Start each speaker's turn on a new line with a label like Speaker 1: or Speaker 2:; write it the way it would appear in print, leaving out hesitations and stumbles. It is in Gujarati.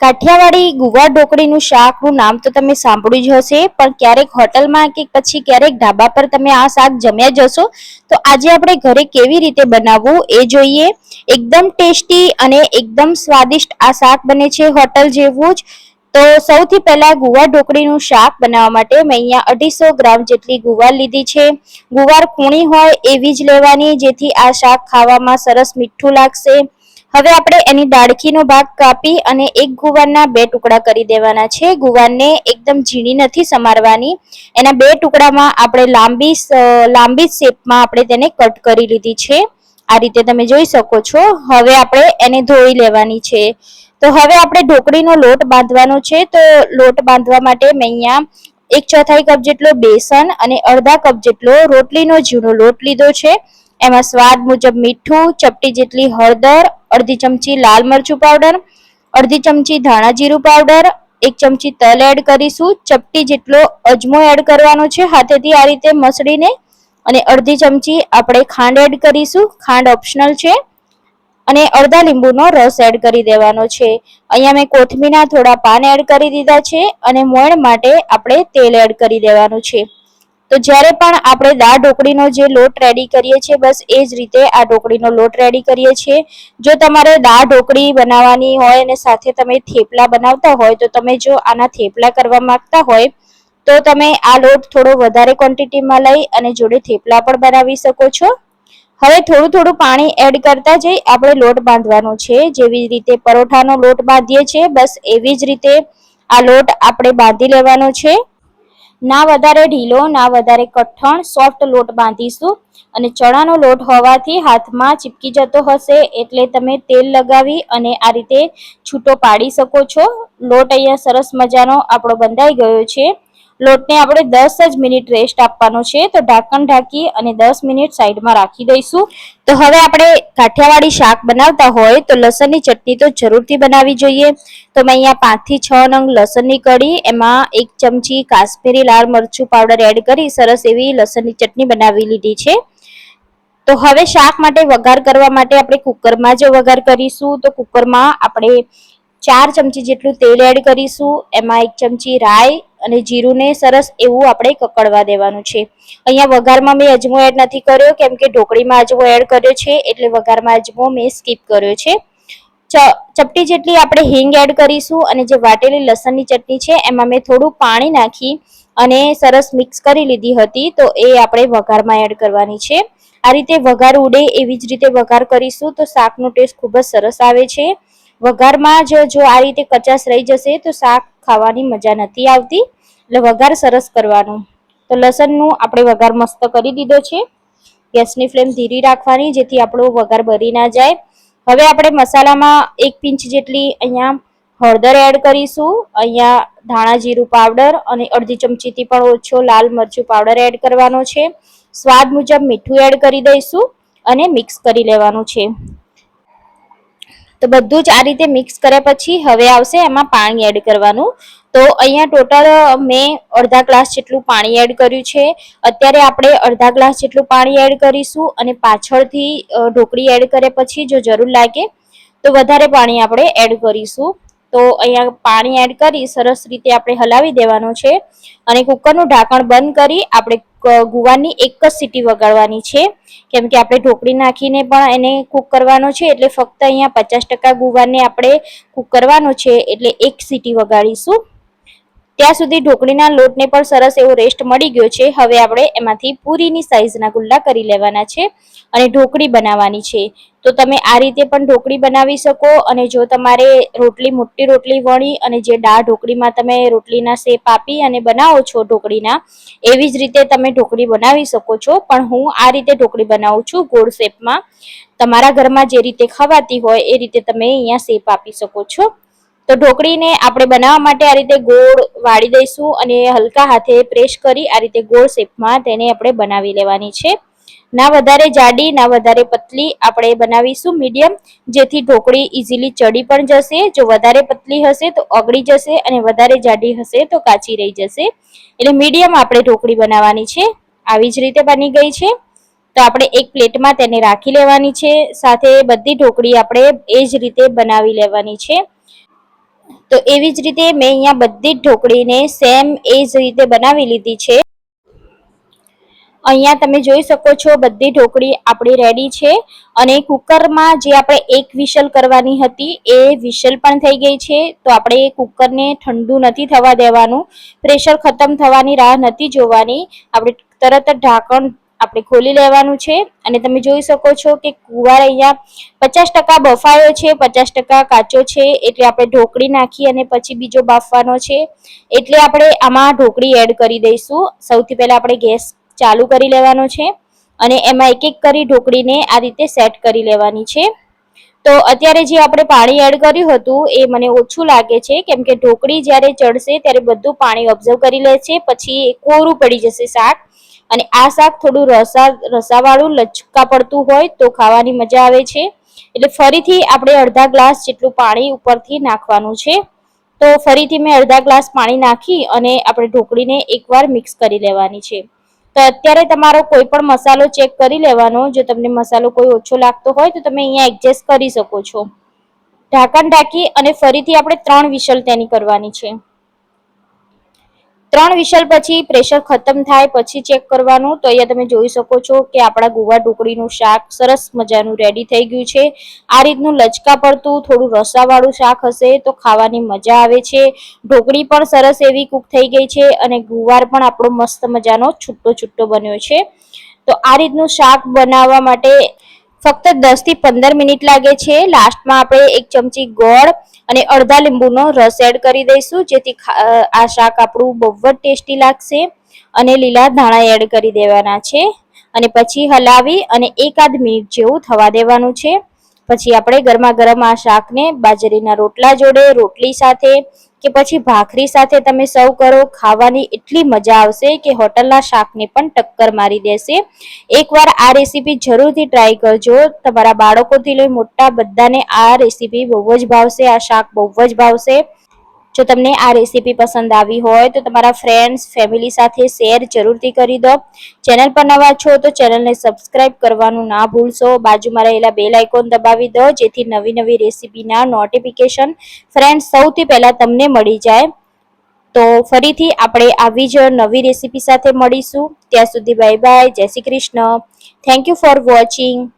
Speaker 1: કાઠિયાવાડી ગુવાર ઢોકળીનું શાકનું નામ તો તમે સાંભળ્યું જ હશે, પણ ક્યારેક હોટલમાં કે પછી ક્યારેક ઢાબા પર તમે આ શાક જમ્યા જશો. તો આજે આપણે ઘરે કેવી રીતે બનાવવું એ જોઈએ. એકદમ ટેસ્ટી અને એકદમ સ્વાદિષ્ટ આ શાક બને છે હોટલ જેવું જ. તો સૌથી પહેલા ગુવાર ઢોકળીનું શાક બનાવવા માટે મેં અહીંયા 250 ગ્રામ જેટલી ગુવાર લીધી છે. ગુવાર કૂણી હોય એવી જ લેવાની, જેથી આ શાક ખાવામાં સરસ મીઠું લાગશે. હવે આપણે એની ડાળખીનો ભાગ કાપી અને એક ગુવારના 2 ટુકડા કરી દેવાના છે. ગુવારને એકદમ ઝીણી નથી સમારવાની. એના 2 ટુકડામાં આપણે લાંબી શેપમાં આપણે તેને કટ કરી લીધી છે. આ રીતે તમે જોઈ શકો છો. હવે આપણે એને ધોઈ લેવાની છે. તો હવે આપણે ઢોકળીનો લોટ બાંધવાનો છે. તો લોટ બાંધવા માટે મેં અહીંયા 1/4 કપ જેટલો બેસન અને અડધા કપ જેટલો રોટલીનો ઝીણો લોટ લીધો છે. એમાં સ્વાદ મુજબ મીઠું, ચપટી જેટલી હળદર, અડધી ચમચી લાલ મરચું પાવડર, અડધી ચમચી ધાણા જીરું પાવડર, 1 ચમચી તલ એડ કરીશું, ચપટી જેટલો અજમો એડ કરવાનો છે હાથેથી આ રીતે મસળીને, અને અડધી ચમચી આપણે ખાંડ એડ કરીશું. ખાંડ ઓપ્શનલ છે. અને અડધા લીંબુનો રસ એડ કરી દેવાનો છે. અહીંયા મેં કોથમીરના થોડા પાન એડ કરી દીધા છે અને મોણ માટે આપણે તેલ એડ કરી દેવાનું છે. તો જ્યારે પણ આપણે દાળ ઢોકળીનો જે લોટ રેડી કરીએ છીએ, બસ એ જ રીતે આ ઢોકળીનો લોટ રેડી કરીએ છીએ. જો તમારે દાળ ઢોકળી બનાવવાની હોય અને સાથે તમે થેપલા બનાવતા હોય, તો તમે જો આના થેપલા કરવા માંગતા હોય તો તમે આ લોટ થોડો વધારે ક્વોન્ટિટીમાં લઈ અને જોડે થેપલા પણ બનાવી શકો છો. હવે થોડું થોડું પાણી એડ કરતા જઈ આપણે લોટ બાંધવાનો છે. જેવી રીતે પરોઠાનો લોટ બાંધીએ છીએ, બસ એવી જ રીતે આ લોટ આપણે બાંધી લેવાનો છે. ના વધારે ઢીલો ના વધારે કઠણ, સોફ્ટ લોટ બાંધીશું. અને ચણાનો લોટ હોવાથી હાથમાં ચીપકી જતો હશે, એટલે તમે તેલ લગાવી અને આ રીતે છૂટો પાડી શકો છો. લોટ અહીંયા સરસ મજાનો આપણો બંધાઈ ગયો છે. લોટને આપણે 10 જ મિનિટ રેસ્ટ આપવાનો છે. તો ઢાંકણ ઢાંકી અને 10 મિનિટ સાઈડમાં રાખી દઈશું. તો હવે આપણે કાઠિયાવાડી શાક બનાવતા હોય તો લસણની ચટણી તો જરૂરથી બનાવવી જોઈએ. તો મેં અહીંયા 5 થી 6 નંગ લસણની કળી, એમાં 1 ચમચી કાશ્મીરી લાલ મરચું પાવડર એડ કરી સરસ એવી લસણની ચટણી બનાવી લીધી છે. તો હવે શાક માટે વઘાર કરવા માટે આપણે કુકરમાં જ વઘાર કરીશું. તો કુકરમાં આપણે 4 ચમચી જેટલું તેલ એડ કરીશું. એમાં 1 ચમચી રાઈ અને જીરુંને સરસ એવું આપણે કકડવા દેવાનું છે. અહીંયા વઘારમાં મેં અજમો એડ નથી કર્યો, કેમ કે ઢોકળીમાં અજમો એડ કર્યો છે, એટલે વઘારમાં અજમો મેં સ્કીપ કર્યો છે. ચપટી જેટલી આપણે હિંગ એડ કરીશું અને જે વાટેલી લસણની ચટણી છે એમાં મેં થોડું પાણી નાખી અને સરસ મિક્સ કરી લીધી હતી. તો એ આપણે વઘારમાં એડ કરવાની છે. આ રીતે વઘાર ઉડે એવી જ રીતે વઘાર કરીશું તો શાકનો ટેસ્ટ ખૂબ જ સરસ આવે છે. વઘારમાં જો આ રીતે કચાશ રહી જશે તો શાક ખાવાની મજા નથી આવતી. એટલે વઘાર સરસ કરવાનો. તો લસણનું આપણે વઘાર મસ્ત કરી દીધો છે. ગેસની ફ્લેમ ધીરી રાખવાની, જેથી આપણો વઘાર બળી ના જાય. હવે આપણે મસાલામાં 1 પિંચ જેટલી અહીંયા હળદર એડ કરીશું. અહીંયા ધાણા જીરું પાવડર અને અડધી ચમચીથી પણ ઓછો લાલ મરચું પાવડર એડ કરવાનો છે. સ્વાદ મુજબ મીઠું એડ કરી દઈશું અને મિક્સ કરી લેવાનું છે. તો બધું જ આ રીતે મિક્સ કર્યા પછી હવે આવશે એમાં પાણી એડ કરવાનું. તો અહીંયા ટોટલ મેં અડધા ગ્લાસ જેટલું પાણી એડ કર્યું છે. અત્યારે આપણે અડધા ગ્લાસ જેટલું પાણી એડ કરીશું અને પાછળથી ઢોકળી એડ કર્યા પછી જો જરૂર લાગે તો વધારે પાણી આપણે એડ કરીશું. તો અહીંયા પાણી એડ કરી સરસ રીતે આપણે હલાવી દેવાનો છે અને કુકરનું ઢાંકણ બંધ કરી આપણે ગુવારની 1 જ સીટી વગાડવાની છે. કેમ કે આપણે ઢોકળી નાખીને પણ એને કૂક કરવાનો છે, એટલે ફક્ત અહીંયા 50% ગુવારને આપણે કૂક કરવાનો છે, એટલે 1 સીટી વગાડીશું. ત્યાં સુધી ઢોકળીના લોટને પણ સરસ એવો રેસ્ટ મળી ગયો છે. હવે આપણે એમાંથી પૂરીની સાઈઝના ગુલ્લા કરી લેવાના છે અને ઢોકળી બનાવવાની છે. તો તમે આ રીતે પણ ઢોકળી બનાવી શકો. અને જો તમારે મોટી રોટલી વણી અને જે દાળ ઢોકળીમાં તમે રોટલીના શેપ આપી અને બનાવો છો ઢોકળીના, એવી જ રીતે તમે ઢોકળી બનાવી શકો છો. પણ હું આ રીતે ઢોકળી બનાવું છું ગોળ શેપમાં. તમારા ઘરમાં જે રીતે ખવાતી હોય એ રીતે તમે અહીંયા શેપ આપી શકો છો. તો ઢોકળીને આપણે બનાવવા માટે આ રીતે ગોળ વાળી દઈશું અને હલકા હાથે પ્રેસ કરી આ રીતે ગોળ શેપમાં તેને આપણે બનાવી લેવાની છે. ના વધારે જાડી ના વધારે પતલી આપણે બનાવીશું, મીડિયમ, જેથી ઢોકળી ઇઝીલી ચડી પણ જશે. જો વધારે પતલી હશે તો ઓગળી જશે અને વધારે જાડી હશે તો કાચી રહી જશે. એટલે મીડિયમ આપણે ઢોકળી બનાવવાની છે. આવી જ રીતે બની ગઈ છે. તો આપણે એક પ્લેટમાં તેને રાખી લેવાની છે. સાથે બધી ઢોકળી આપણે એ જ રીતે બનાવી લેવાની છે. તો એવી જ રીતે મેં અહીંયા બધી જ ઢોકળીને સેમ એ જ રીતે બનાવી લીધી છે। અહીંયા તમે જોઈ શકો છો બધી ઢોકળી આપણી રેડી છે અને કુકરમાં જે આપણે એક વિશલ કરવાની હતી એ વિશલ પણ થઈ ગઈ છે। તો આપણે કુકરને ઠંડુ નથી થવા દેવાનું, પ્રેશર ખતમ થવાની રાહ નથી જોવાની, આપણે તરત જ ઢાંકણ આપણે ખોલી લેવાનું છે। અને તમે જોઈ શકો છો કે કુવાર અહીંયા 50% બફાયો છે, 50% કાચો છે, એટલે આપણે ઢોકળી નાખી અને પછી બીજો બાફવાનો છે। એટલે આપણે આમાં ઢોકળી એડ કરી દઈશું। સૌથી પહેલા આપણે ગેસ ચાલુ કરી લેવાનો છે અને એમાં એક એક કરી ઢોકળીને આ રીતે સેટ કરી લેવાની છે। તો અત્યારે જે આપણે પાણી એડ કર્યું હતું એ મને ઓછું લાગે છે, કેમ કે ઢોકળી જ્યારે ચડશે ત્યારે બધું પાણી ઓબ્ઝર્વ કરી લે છે, પછી કોરું પડી જશે શાક। અને આ શાક થોડું રસાવાળું લચકા પડતું હોય તો ખાવાની મજા આવે છે। એટલે ફરીથી આપણે અડધા ગ્લાસ જેટલું પાણી ઉપરથી નાખવાનું છે। તો ફરીથી મેં અડધા ગ્લાસ પાણી નાખી અને આપણે ઢોકળીને એકવાર મિક્સ કરી લેવાની છે। તો અત્યારે તમારો કોઈ પણ મસાલો ચેક કરી લેવાનો, જો તમને મસાલો કોઈ ઓછો લાગતો હોય તો તમે અહીંયા એડજસ્ટ કરી શકો છો। ઢાંકણ ઢાંકી અને ફરીથી આપણે 3 વિશલ તેની કરવાની છે। 3 વિશલ પછી પ્રેશર ખતમ થાય પછી ચેક કરવાનું। તો અહીંયા તમે જોઈ શકો છો કે આપણા ગુવાર ઢોકળીનું શાક સરસ મજાનું રેડી થઈ ગયું છે। આ રીતનું લચકા પડતું થોડું રસાવાળું શાક હશે તો ખાવાની મજા આવે છે। ઢોકળી પણ સરસ એવી કૂક થઈ ગઈ છે અને ગુવાર પણ આપણો મસ્ત મજાનો છૂટો છૂટો બન્યો છે। તો આ રીતનું શાક બનાવવા માટે ફક્ત 10 થી 15 મિનિટ લાગે છે। લાસ્ટમાં આપણે 1 ચમચી ગોળ અને અડધા લીંબુનો રસ એડ કરી દઈશું, જેથી આ શાક આપણું બહુ જ ટેસ્ટી લાગશે। અને લીલા ધાણા એડ કરી દેવાના છે અને પછી હલાવી અને એકાદ મિનિટ જેવું થવા દેવાનું છે। પછી આપણે ગરમા ગરમ આ શાકને બાજરીના રોટલા જોડે, રોટલી સાથે કે પછી ભાખરી સાથે તમે સર્વ કરો, ખાવાની એટલી મજા આવશે કે હોટલના શાકને પણ ટક્કર મારી દેશે। એકવાર આ રેસીપી જરૂરથી ટ્રાય કરજો, તમારા બાળકોથી લઈ મોટા બધાને આ રેસીપી બહુ જ ભાવશે, આ શાક બહુ જ ભાવશે। જો તમને આ રેસીપી પસંદ આવી હોય તો તમારા ફ્રેન્ડ્સ ફેમિલી સાથે શેર જરૂરથી કરી દો। ચેનલ પર નવા છો તો ચેનલને સબસ્ક્રાઇબ કરવાનું ના ભૂલશો। બાજુમાં રહેલા બેલ આઇકોન દબાવી દો, જેથી નવી નવી રેસીપીના નોટિફિકેશન ફ્રેન્ડ્સ સૌથી પહેલા તમને મળી જાય। તો ફરીથી આપણે આવી જ નવી રેસીપી સાથે મળીશું। ત્યાં સુધી બાય બાય, જય Shri Krishna, thank you for watching.